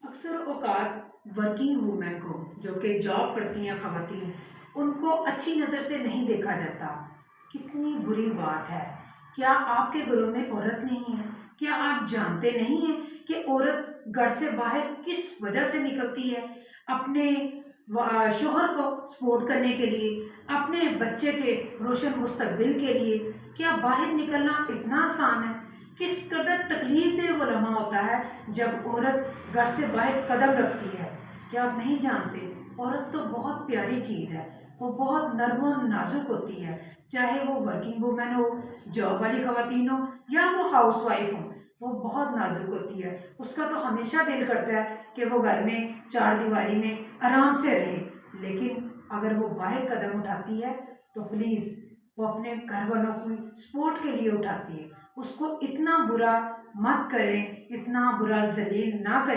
اکثر اوقات working women کو جو کہ جاب کرتی ہیں خواتین ان کو اچھی نظر سے نہیں دیکھا جاتا۔ کتنی بری بات ہے۔ کیا آپ کے گھروں میں عورت نہیں ہے؟ کیا آپ جانتے نہیں ہیں کہ عورت گھر سے باہر کس وجہ سے نکلتی ہے؟ اپنے شوہر کو سپورٹ کرنے کے لیے، اپنے بچے کے روشن مستقبل کے لیے۔ کیا باہر نکلنا اتنا آسان ہے؟ کس قدر تکلیف دہ وہ لمحہ ہوتا ہے جب عورت گھر سے باہر قدم رکھتی ہے۔ کیا آپ نہیں جانتے؟ عورت تو بہت پیاری چیز ہے، وہ بہت نرم و نازک ہوتی ہے، چاہے وہ ورکنگ وومن ہو، جاب والی خواتین ہو یا وہ ہاؤس وائف ہو، وہ بہت نازک ہوتی ہے۔ اس کا تو ہمیشہ دل کرتا ہے کہ وہ گھر میں چار دیواری میں آرام سے رہے، لیکن اگر وہ باہر قدم اٹھاتی ہے تو پلیز وہ اپنے گھر والوں کی سپورٹ کے لیے اٹھاتی ہے۔ اس کو اتنا برا مت کریں، اتنا برا ذلیل نہ کریں۔